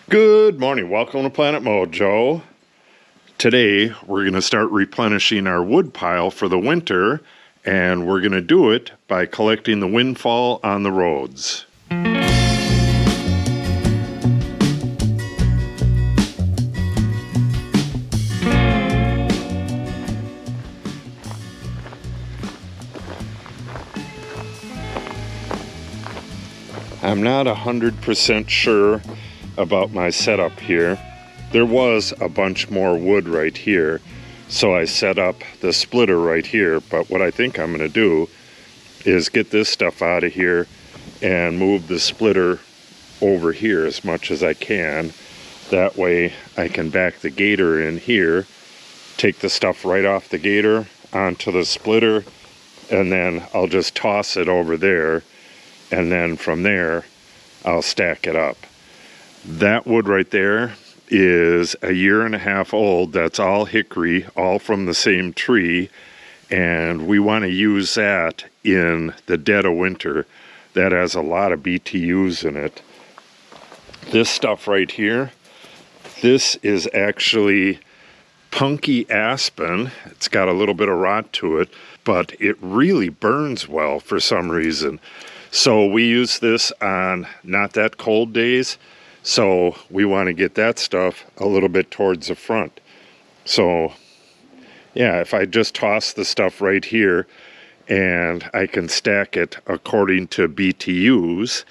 Good morning, welcome to Planet Mojo. Today we're going to start replenishing our wood pile for the winter, and we're going to do it by collecting the windfall on the roads. I'm not 100% sure about my setup here. There was a bunch more wood right here, so I set up the splitter right here, but what I think I'm going to do is get this stuff out of here and move the splitter over here as much as I can. That way I can back the gator in here, take the stuff right off the gator onto the splitter, and then I'll just toss it over there, and then from there I'll stack it up. That wood right there is a 1.5 years old. That's all hickory, all from the same tree, and we want to use that in the dead of winter. That has a lot of BTUs in it. This stuff right here, this is actually punky aspen. It's got a little bit of rot to it, but it really burns well for some reason. So we use this on not that cold days. So we want to get that stuff a little bit towards the front. So yeah, if I just toss the stuff right here and I can stack it according to BTUs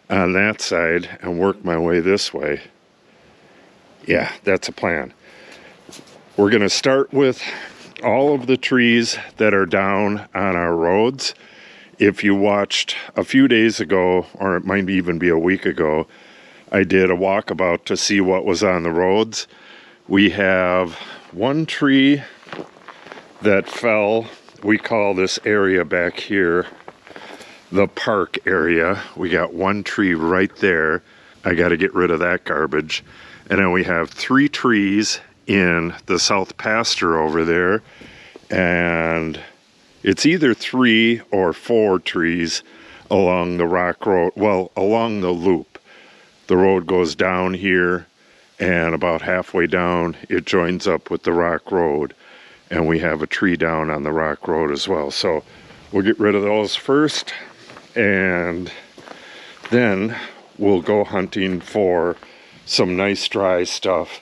on that side and work my way this way. Yeah, that's a plan. We're going to start with all of the trees that are down on our roads. If you watched a few days ago, or it might even be a week ago, I did a walkabout to see what was on the roads. We have one tree that fell. We call this area back here the park area. We got one tree right there. I got to get rid of that garbage. And then we have 3 trees in the south pasture over there. And it's either 3 or 4 trees along the rock road, well, along the loop. The road goes down here, and about halfway down it joins up with the rock road, and we have a tree down on the rock road as well. So we'll get rid of those first, and then we'll go hunting for some nice dry stuff.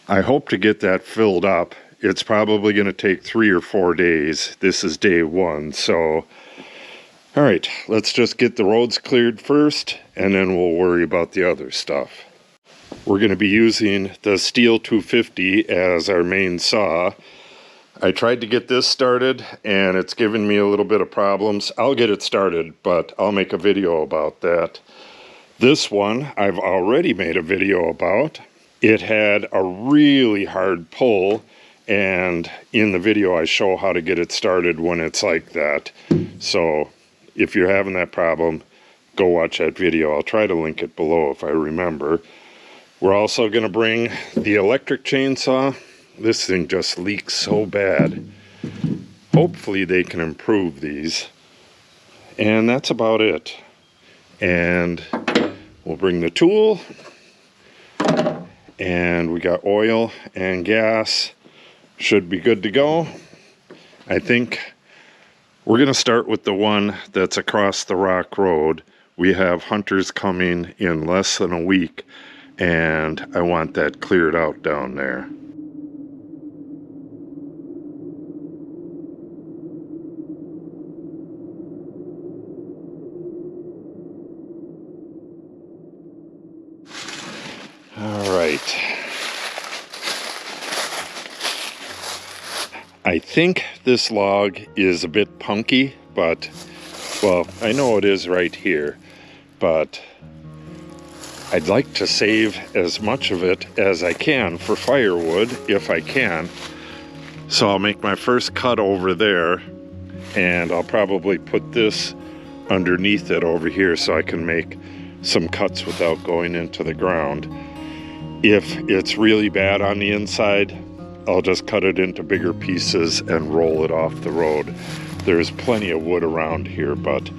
I hope to get that filled up. It's probably going to take 3 or 4 days. This is day 1, so all right, let's just get the roads cleared first, and then we'll worry about the other stuff. We're going to be using the Steel 250 as our main saw. I tried to get this started, and it's given me a little bit of problems. I'll get it started, but I'll make a video about that. This one I've already made a video about. It had a really hard pull, and in the video I show how to get it started when it's like that. So if you're having that problem, go watch that video. I'll try to link it below if I remember. We're also going to bring the electric chainsaw. This thing just leaks so bad. Hopefully they can improve these. And that's about it. And we'll bring the tool. And we got oil and gas. Should be good to go. I think we're going to start with the one that's across the rock road. We have hunters coming in less than a week, and I want that cleared out down there. All right. I think this log is a bit punky, but, well, I know it is right here, but I'd like to save as much of it as I can for firewood, if I can. So I'll make my first cut over there, and I'll probably put this underneath it over here so I can make some cuts without going into the ground. If it's really bad on the inside, I'll just cut it into bigger pieces and roll it off the road. There's plenty of wood around here, but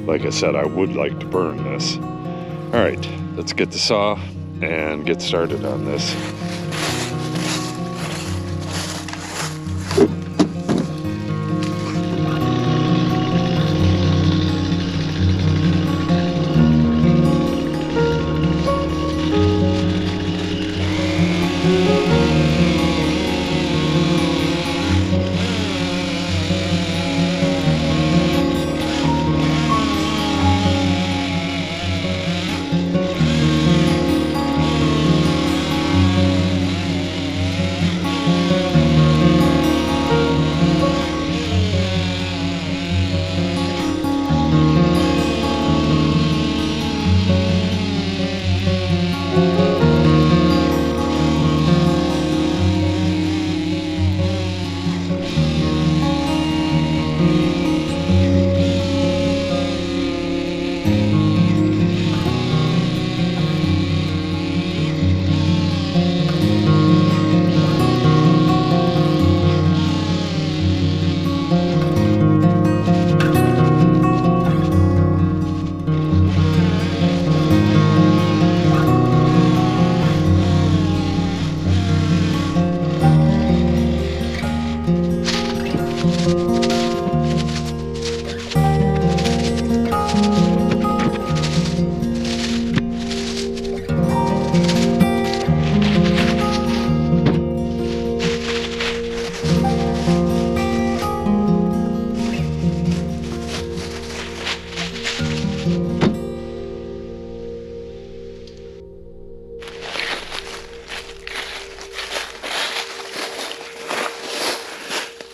like I said, I would like to burn this. All right, let's get the saw and get started on this.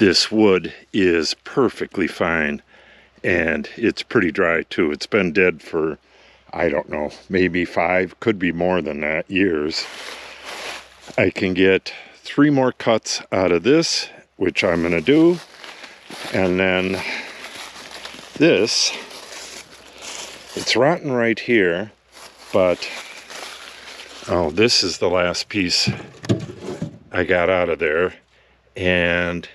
This wood is perfectly fine, and it's pretty dry too. It's been dead for, I don't know, maybe 5, could be more than that, years. I can get 3 more cuts out of this, which I'm going to do, and then this, it's rotten right here, but oh, this is the last piece I got out of there, and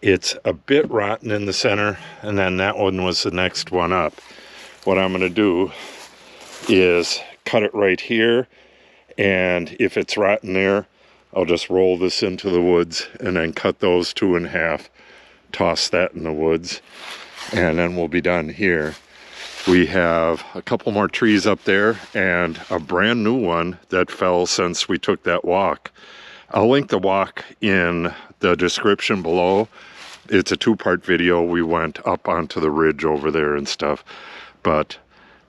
it's a bit rotten in the center, and then that one was the next one up. What I'm going to do is cut it right here, and if it's rotten there, I'll just roll this into the woods and then cut those 2 in half, toss that in the woods, and then we'll be done here. We have a couple more trees up there and a brand new one that fell since we took that walk. I'll link the walk in the description below. It's a 2-part video. We went up onto the ridge over there and stuff. But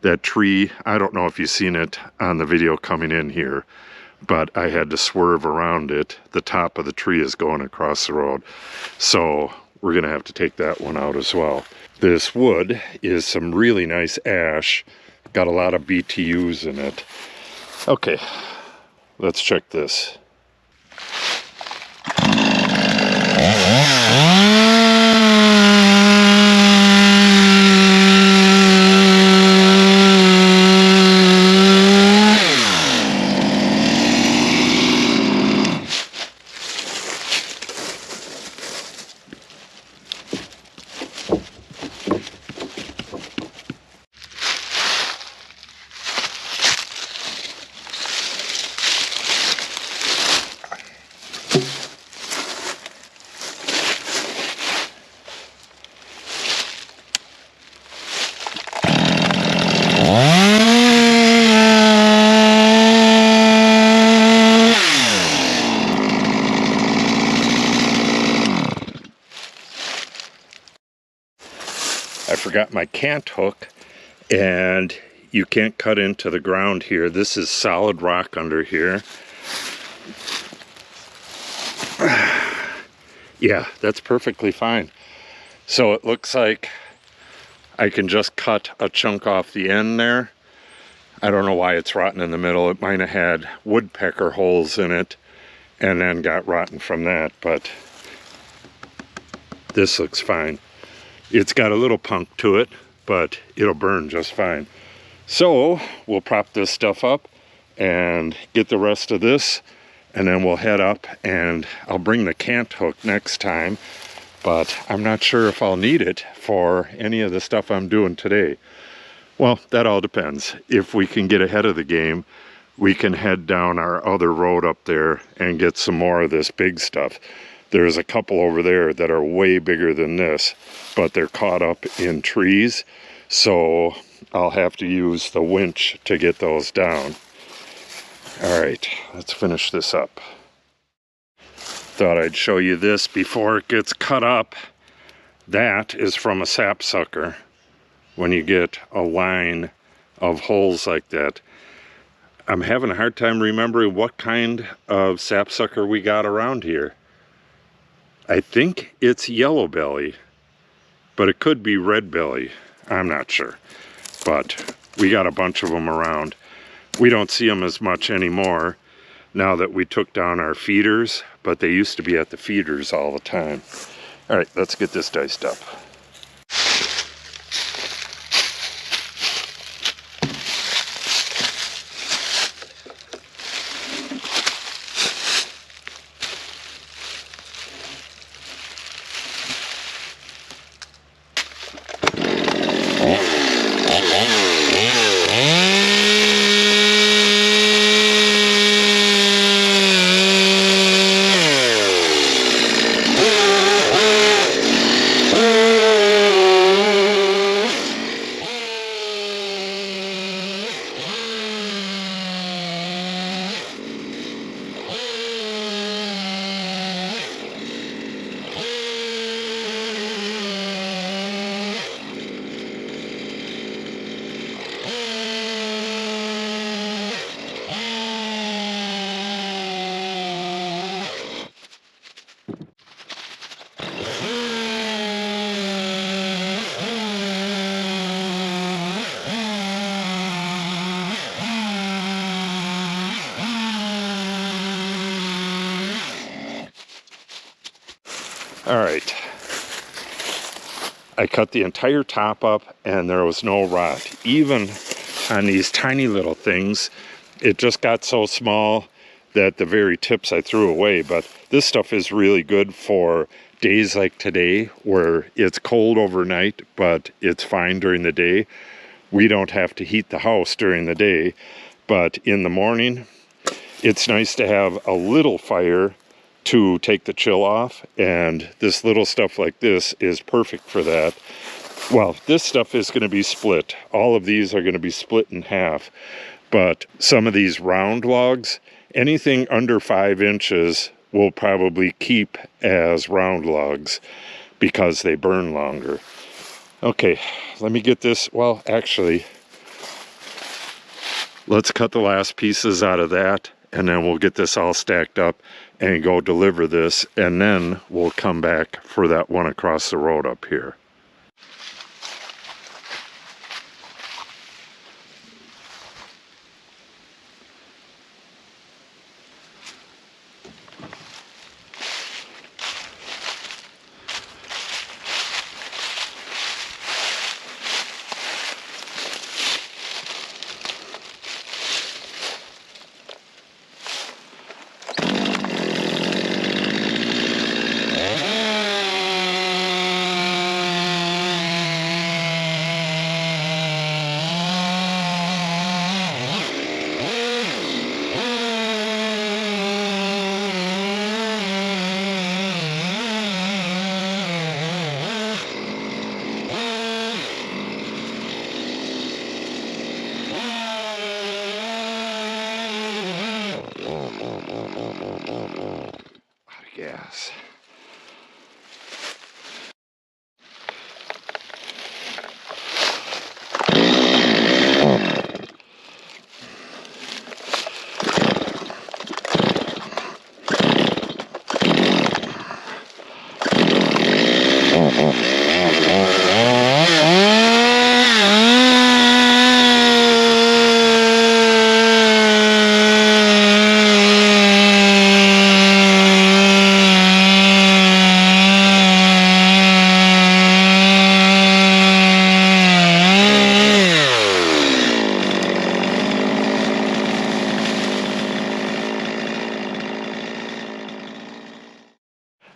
that tree, I don't know if you've seen it on the video coming in here, but I had to swerve around it. The top of the tree is going across the road. So we're going to have to take that one out as well. This wood is some really nice ash. Got a lot of BTUs in it. Okay, let's check this. I forgot my cant hook, and you can't cut into the ground here. This is solid rock under here. Yeah, that's perfectly fine. So it looks like I can just cut a chunk off the end there. I don't know why it's rotten in the middle. It might have had woodpecker holes in it and then got rotten from that, but this looks fine. It's got a little punk to it, but it'll burn just fine. So we'll prop this stuff up and get the rest of this, and then we'll head up, and I'll bring the cant hook next time, but I'm not sure if I'll need it for any of the stuff I'm doing today. Well, that all depends. If we can get ahead of the game, we can head down our other road up there and get some more of this big stuff. There's a couple over there that are way bigger than this, but they're caught up in trees, so I'll have to use the winch to get those down. All right, let's finish this up. Thought I'd show you this before it gets cut up. That is from a sapsucker. When you get a line of holes like that. I'm having a hard time remembering what kind of sapsucker we got around here. I think it's yellow belly, but it could be red belly. I'm not sure, but we got a bunch of them around. We don't see them as much anymore now that we took down our feeders, but they used to be at the feeders all the time. All right, let's get this diced up. All right, I cut the entire top up and there was no rot. Even on these tiny little things, it just got so small that the very tips I threw away. But this stuff is really good for days like today where it's cold overnight, but it's fine during the day. We don't have to heat the house during the day, but in the morning, it's nice to have a little fire to take the chill off, and this little stuff like this is perfect for that. Well, this stuff is going to be split. All of these are going to be split in half, but some of these round logs, anything under 5 inches will probably keep as round logs because they burn longer. Okay, let me get this. Well, actually, let's cut the last pieces out of that, and then we'll get this all stacked up and go deliver this, and then we'll come back for that one across the road up here. Gas.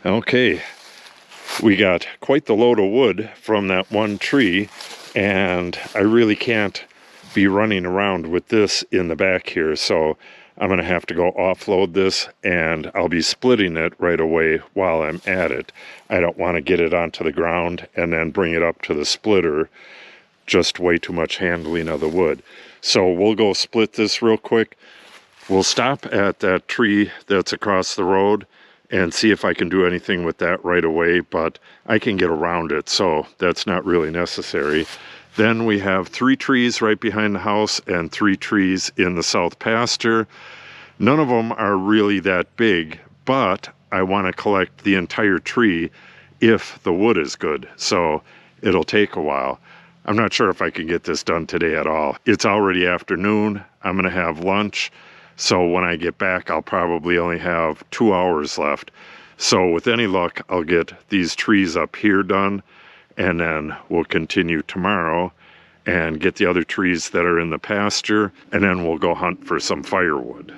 Okay, we got quite the load of wood from that one tree, and I really can't be running around with this in the back here, so I'm going to have to go offload this, and I'll be splitting it right away while I'm at it. I don't want to get it onto the ground and then bring it up to the splitter. Just way too much handling of the wood. So we'll go split this real quick. We'll stop at that tree that's across the road and see if I can do anything with that right away, but I can get around it, so that's not really necessary. Then we have 3 trees right behind the house and 3 trees in the south pasture. None of them are really that big, but I want to collect the entire tree if the wood is good, so it'll take a while. I'm not sure if I can get this done today at all. It's already afternoon. I'm going to have lunch, so when I get back, I'll probably only have 2 hours left. So with any luck, I'll get these trees up here done, and then we'll continue tomorrow and get the other trees that are in the pasture, and then we'll go hunt for some firewood.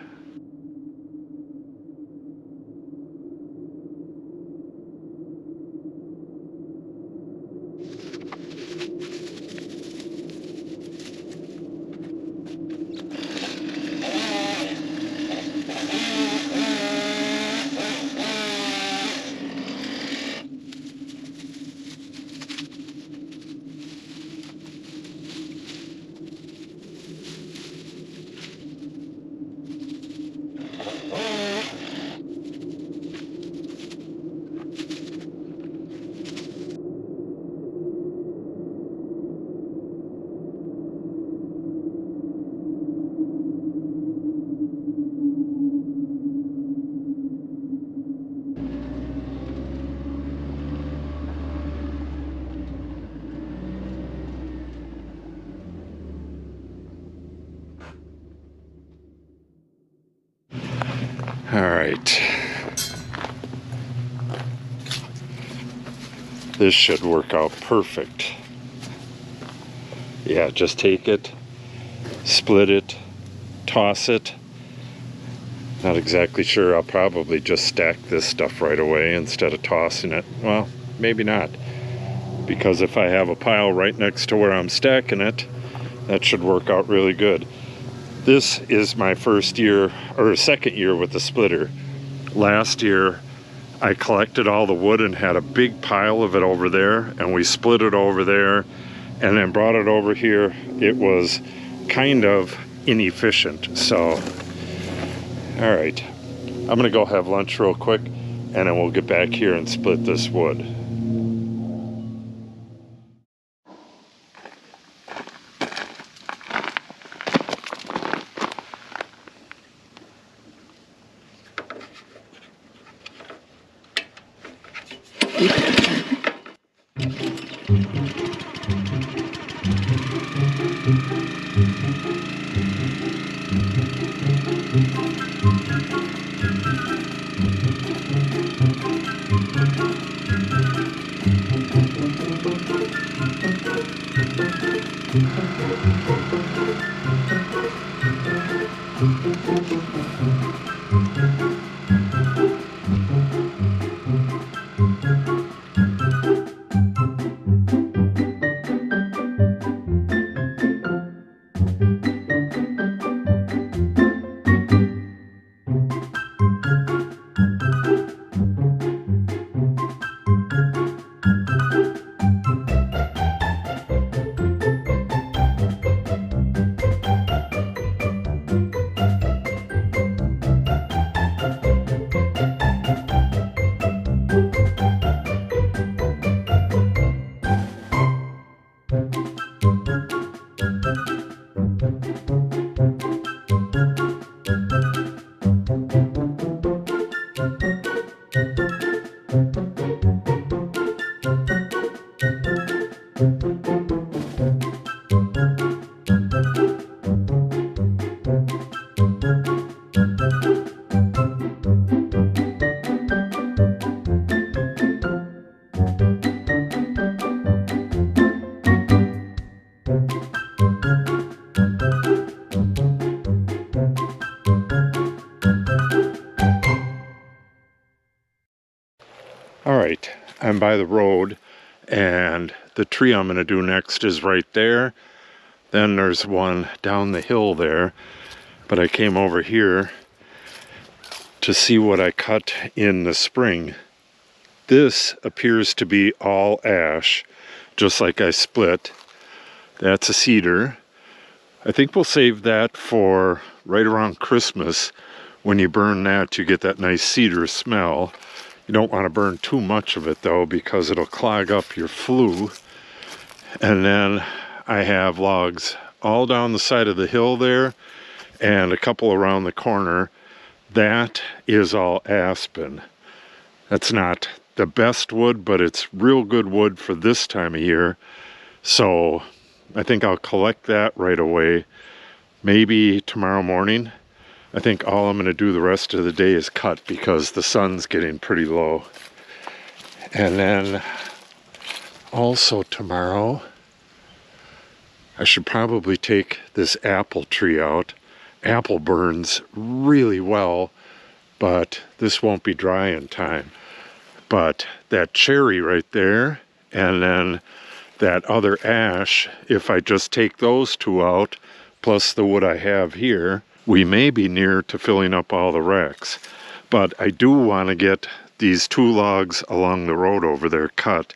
All right. This should work out perfect. Yeah, just take it, split it, toss it. Not exactly sure. I'll probably just stack this stuff right away instead of tossing it. Well, maybe not. Because if I have a pile right next to where I'm stacking it, that should work out really good. This is my first year, or second year with the splitter. Last year, I collected all the wood and had a big pile of it over there, and we split it over there, and then brought it over here. It was kind of inefficient, so, all right. I'm gonna go have lunch real quick, and then we'll get back here and split this wood. Alright, I'm by the road, and the tree I'm going to do next is right there. Then there's one down the hill there, but I came over here to see what I cut in the spring. This appears to be all ash, just like I split. That's a cedar. I think we'll save that for right around Christmas. When you burn that, you get that nice cedar smell. You don't want to burn too much of it though, because it'll clog up your flue. And then I have logs all down the side of the hill there and a couple around the corner. That is all aspen. That's not the best wood, but it's real good wood for this time of year. So I think I'll collect that right away. Maybe tomorrow morning. I think all I'm going to do the rest of the day is cut because the sun's getting pretty low. And then also tomorrow, I should probably take this apple tree out. Apple burns really well, but this won't be dry in time. But that cherry right there, and then that other ash, if I just take those two out, plus the wood I have here, we may be near to filling up all the racks. But I do want to get these two logs along the road over there cut.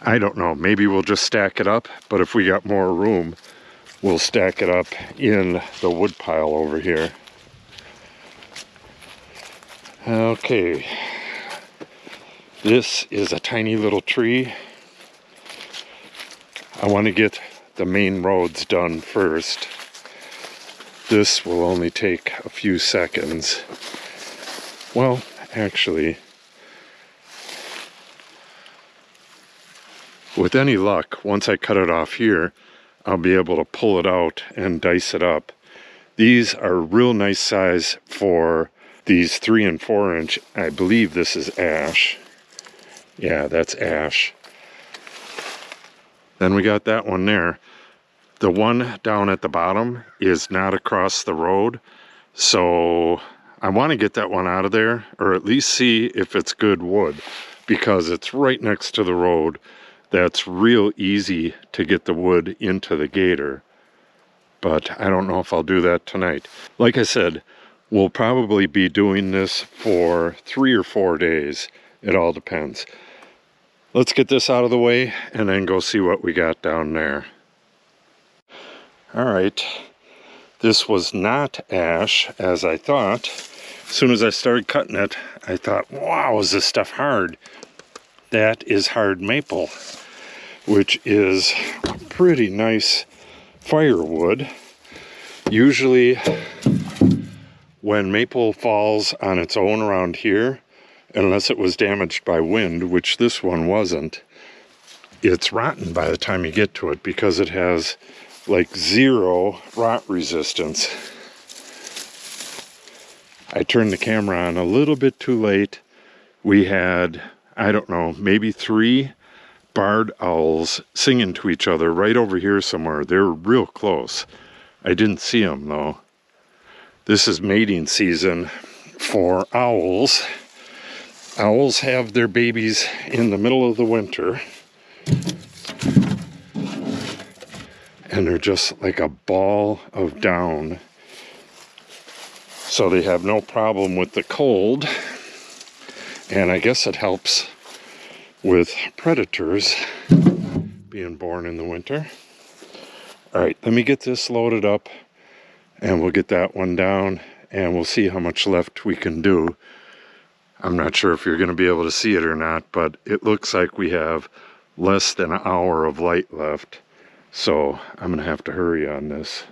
I don't know, maybe we'll just stack it up, but if we got more room, we'll stack it up in the wood pile over here. Okay, this is a tiny little tree. I want to get the main roads done first. This will only take a few seconds. Well, actually, with any luck, once I cut it off here, I'll be able to pull it out and dice it up. These are real nice size for these 3 and 4 inch. I believe this is ash. Yeah, that's ash. Then we got that one there. The one down at the bottom is not across the road, so I want to get that one out of there, or at least see if it's good wood, because it's right next to the road. That's real easy to get the wood into the gator, but I don't know if I'll do that tonight. Like I said, we'll probably be doing this for 3 or 4 days. It all depends. Let's get this out of the way and then go see what we got down there. All right, this was not ash as I thought. As soon as I started cutting it, I thought, wow, is this stuff hard? That is hard maple, which is a pretty nice firewood. Usually when maple falls on its own around here, unless it was damaged by wind, which this one wasn't, it's rotten by the time you get to it because it has like 0 rot resistance. I turned the camera on a little bit too late. We had, I don't know, maybe 3 barred owls singing to each other right over here somewhere. They were real close. I didn't see them though. This is mating season for owls. Owls have their babies in the middle of the winter, and they're just like a ball of down. So they have no problem with the cold, and I guess it helps with predators being born in the winter. All right, let me get this loaded up and we'll get that one down and we'll see how much left we can do. I'm not sure if you're going to be able to see it or not, but it looks like we have less than an hour of light left. So I'm going to have to hurry on this.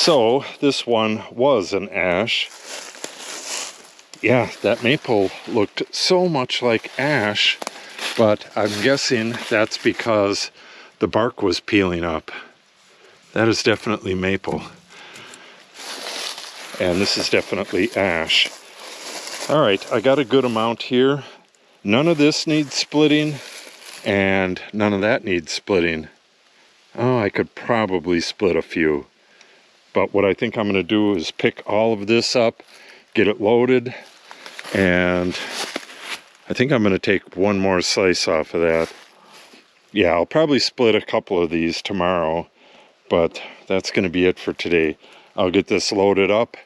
So this one was an ash. Yeah, that maple looked so much like ash, but I'm guessing that's because the bark was peeling up. That is definitely maple. And this is definitely ash. All right, I got a good amount here. None of this needs splitting, and none of that needs splitting. Oh, I could probably split a few. But what I think I'm going to do is pick all of this up, get it loaded, and I think I'm going to take one more slice off of that. Yeah, I'll probably split a couple of these tomorrow, but that's going to be it for today. I'll get this loaded up,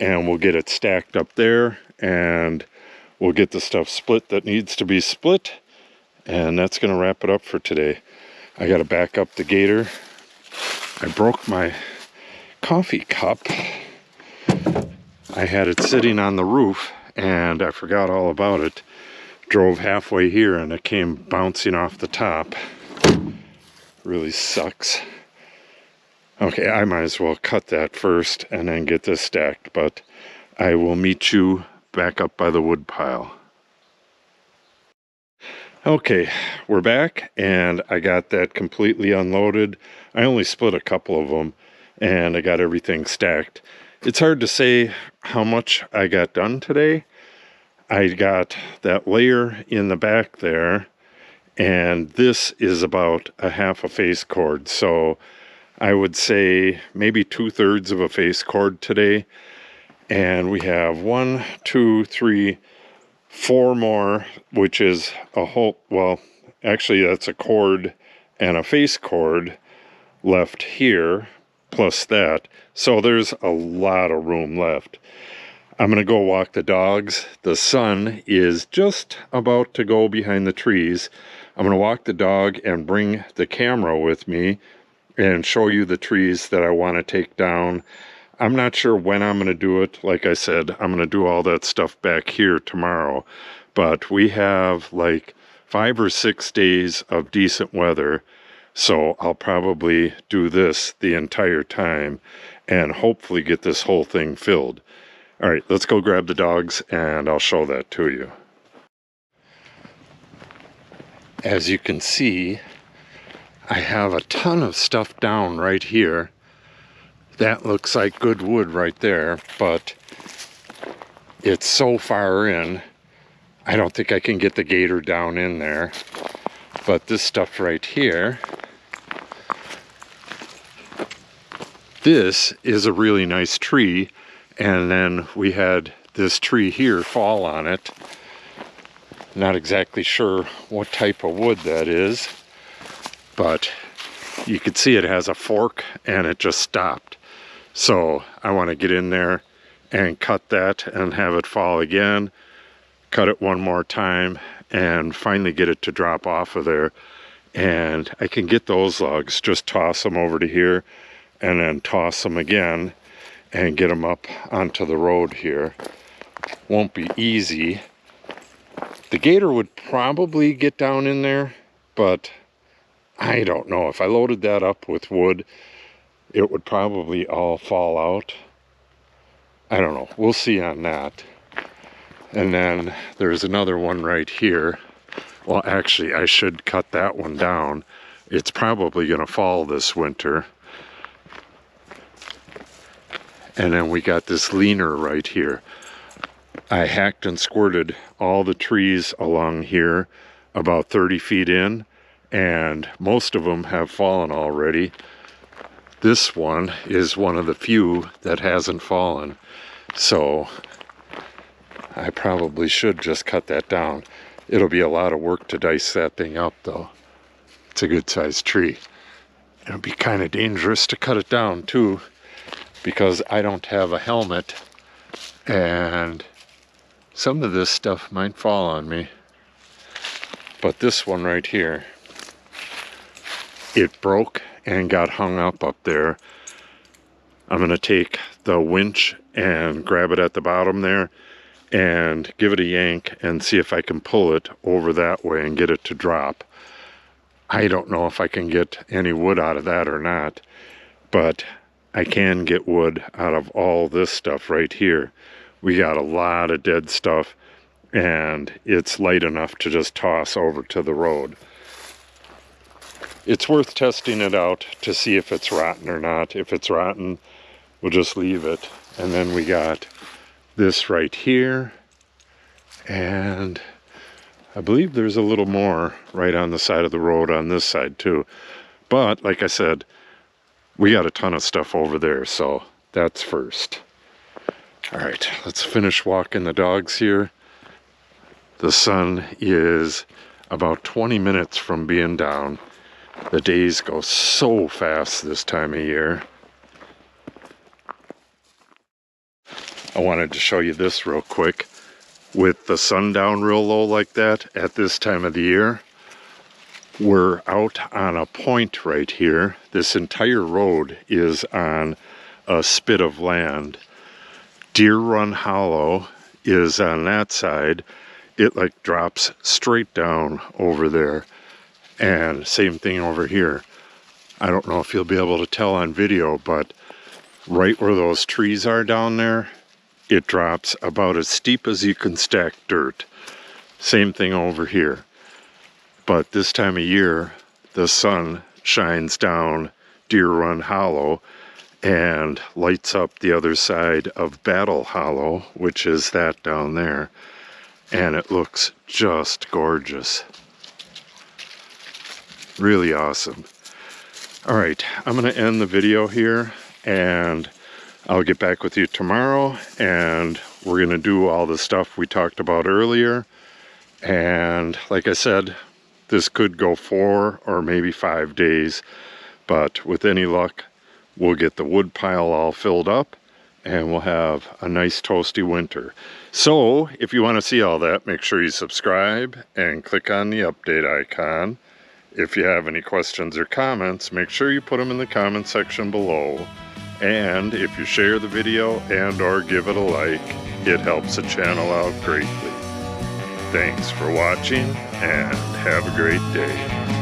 and we'll get it stacked up there, and we'll get the stuff split that needs to be split, and that's going to wrap it up for today. I got to back up the gator. I broke my coffee cup. I had it sitting on the roof, and I forgot all about it. Drove halfway here, and it came bouncing off the top. Really sucks. Okay, I might as well cut that first and then get this stacked, but I will meet you back up by the wood pile. Okay, we're back, and I got that completely unloaded. I only split a couple of them, and I got everything stacked. It's hard to say how much I got done today. I got that layer in the back there, and this is about a half a face cord, so I would say maybe 2/3 of a face cord today. And we have 1, 2, 3, 4 more, which is a whole, well, actually that's a cord and a face cord left here, plus that. So there's a lot of room left. I'm going to go walk the dogs. The sun is just about to go behind the trees. I'm going to walk the dog and bring the camera with me and show you the trees that I want to take down. I'm not sure when I'm going to do it. Like I said, I'm going to do all that stuff back here tomorrow. But we have like 5 or 6 days of decent weather. So I'll probably do this the entire time and hopefully get this whole thing filled. All right, let's go grab the dogs and I'll show that to you. As you can see, I have a ton of stuff down right here. That looks like good wood right there, but it's so far in, I don't think I can get the gator down in there. But this stuff right here, this is a really nice tree, and then we had this tree here fall on it. Not exactly sure what type of wood that is, but you can see it has a fork and it just stopped. So I want to get in there and cut that and have it fall again, cut it one more time, and finally get it to drop off of there. And I can get those logs, just toss them over to here and then toss them again and get them up onto the road here. Won't be easy. The gator would probably get down in there, but I don't know. If I loaded that up with wood, it would probably all fall out. I don't know. We'll see on that. And then there's another one right here. Well, actually, I should cut that one down. It's probably going to fall this winter. And then we got this leaner right here. I hacked and squirted all the trees along here about 30 feet in, and most of them have fallen already. This one is one of the few that hasn't fallen, so I probably should just cut that down. It'll be a lot of work to dice that thing up though. It's a good sized tree. It'll be kind of dangerous to cut it down too, because I don't have a helmet and some of this stuff might fall on me. But this one right here, it broke and got hung up there. I'm going to take the winch and grab it at the bottom there and give it a yank and see if I can pull it over that way and get it to drop. I don't know if I can get any wood out of that or not, but I can get wood out of all this stuff right here. We got a lot of dead stuff, and it's light enough to just toss over to the road. It's worth testing it out to see if it's rotten or not. If it's rotten, we'll just leave it. And then we got this right here, and I believe there's a little more right on the side of the road on this side too. But like I said, we got a ton of stuff over there, so that's first. All right, let's finish walking the dogs here. The sun is about 20 minutes from being down. The days go so fast this time of year. I wanted to show you this real quick. With the sun down real low like that at this time of the year, we're out on a point right here. This entire road is on a spit of land. Deer Run Hollow is on that side. It like drops straight down over there. And same thing over here. I don't know if you'll be able to tell on video, but right where those trees are down there, it drops about as steep as you can stack dirt. Same thing over here. But this time of year, the sun shines down Deer Run Hollow and lights up the other side of Battle Hollow, which is that down there. And it looks just gorgeous. Really awesome. All right, I'm gonna end the video here, and I'll get back with you tomorrow, and we're gonna do all the stuff we talked about earlier. And like I said, this could go 4 or maybe 5 days, but with any luck, we'll get the wood pile all filled up and we'll have a nice toasty winter. So if you want to see all that, make sure you subscribe and click on the update icon. If you have any questions or comments, make sure you put them in the comment section below. And if you share the video and or give it a like, it helps the channel out greatly. Thanks for watching and have a great day.